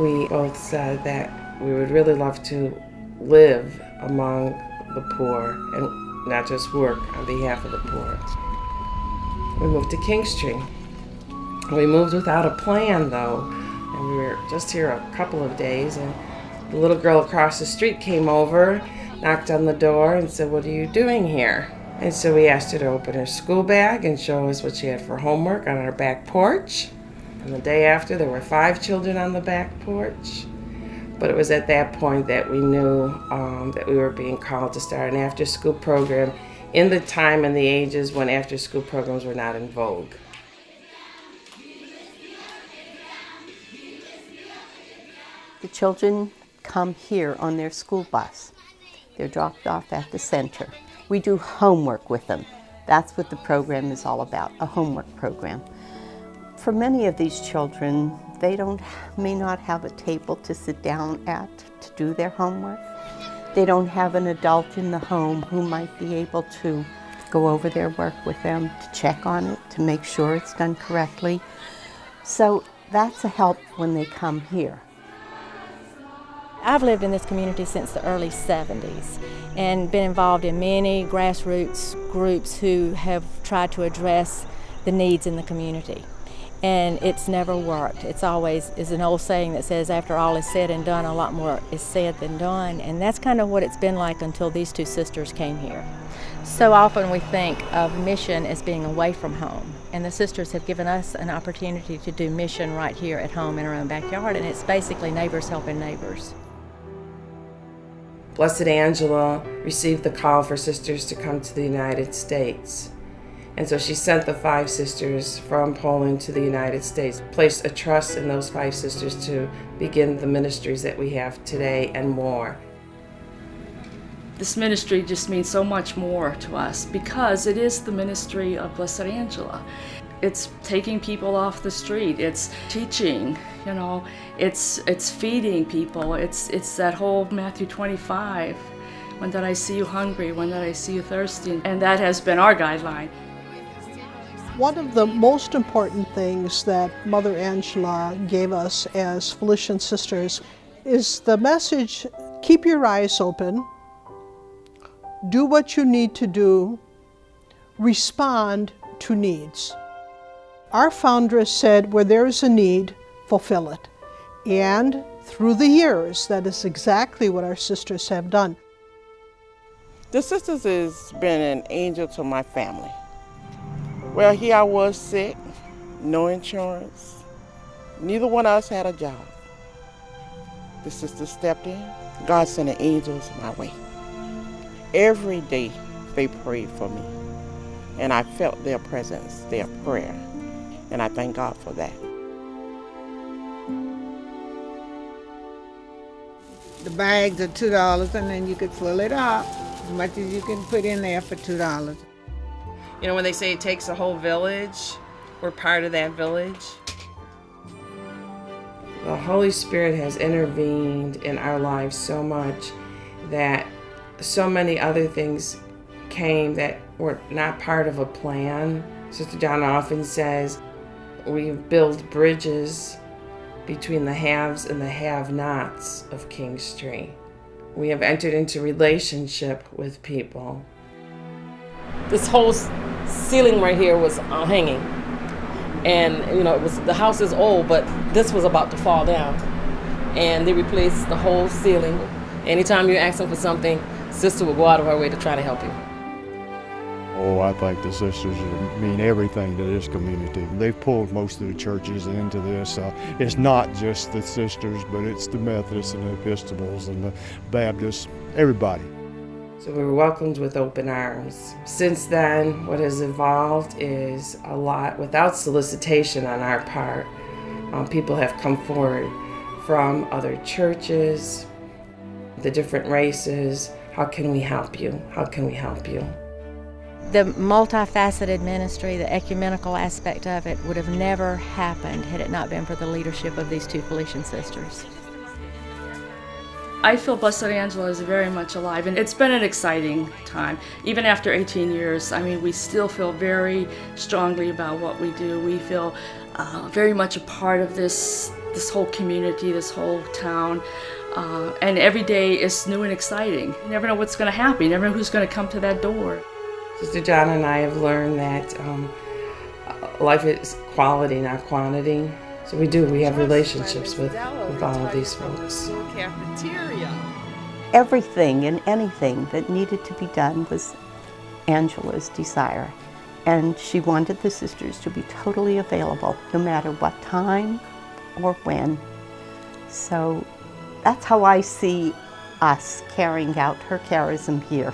we both said that we would really love to live among the poor and not just work on behalf of the poor. We moved to KINGSTREE. We moved without a plan, though, and we were just here a couple of days, and the little girl across the street came over, knocked on the door, and said, "What are you doing here?" And so we asked her to open her school bag and show us what she had for homework on our back porch. And the day after, there were 5 children on the back porch. But it was at that point that we knew that we were being called to start an after-school program in the time and the ages when after-school programs were not in vogue. The children come here on their school bus. They're dropped off at the center. We do homework with them. That's what the program is all about, a homework program. For many of these children, they may not have a table to sit down at to do their homework. They don't have an adult in the home who might be able to go over their work with them, to check on it, to make sure it's done correctly. So that's a help when they come here. I've lived in this community since the early 70s and been involved in many grassroots groups who have tried to address the needs in the community. And it's never worked. It's always is an old saying that says after all is said and done, a lot more is said than done. And that's kind of what it's been like until these 2 sisters came here. So often we think of mission as being away from home. And the sisters have given us an opportunity to do mission right here at home in our own backyard. And it's basically neighbors helping neighbors. Blessed Angela received the call for sisters to come to the United States. And so she sent the 5 sisters from Poland to the United States, placed a trust in those 5 sisters to begin the ministries that we have today and more. This ministry just means so much more to us because it is the ministry of Blessed Angela. It's taking people off the street, it's teaching, it's feeding people, it's that whole Matthew 25, when did I see you hungry, when did I see you thirsty, and that has been our guideline. One of the most important things that Mother Angela gave us as Felician sisters is the message, keep your eyes open, do what you need to do, respond to needs. Our foundress said, where there is a need, fulfill it. And through the years, that is exactly what our sisters have done. The sisters has been an angel to my family. Well, here I was sick, no insurance. Neither one of us had a job. The sisters stepped in. God sent the angels my way. Every day they prayed for me. And I felt their presence, their prayer. And I thank God for that. The bags are $2 and then you could fill it up as much as you can put in there for $2. When they say it takes a whole village, we're part of that village. The Holy Spirit has intervened in our lives so much that so many other things came that were not part of a plan. Sister Donna often says, we build bridges between the haves and the have-nots of KINGSTREE. We have entered into relationship with people. This whole ceiling right here was hanging, and the house is old, but this was about to fall down, and they replaced the whole ceiling. Anytime you ask them for something, Sister will go out of her way to try to help you. Oh, I think the sisters mean everything to this community. They've pulled most of the churches into this. It's not just the sisters, but it's the Methodists and the Episcopals and the Baptists, everybody. So we were welcomed with open arms. Since then, what has evolved is a lot without solicitation on our part. People have come forward from other churches, the different races. How can we help you? How can we help you? The multifaceted ministry, the ecumenical aspect of it would have never happened had it not been for the leadership of these 2 Felician sisters. I feel Blessed Angela is very much alive, and it's been an exciting time. Even after 18 years, we still feel very strongly about what we do. We feel very much a part of this this whole community, this whole town. And every day is new and exciting. You never know what's going to happen. You never know who's going to come to that door. Sister John and I have learned that life is quality, not quantity. So we have relationships with all of these folks. Everything and anything that needed to be done was Angela's desire. And she wanted the sisters to be totally available, no matter what time or when. So that's how I see us carrying out her charism here.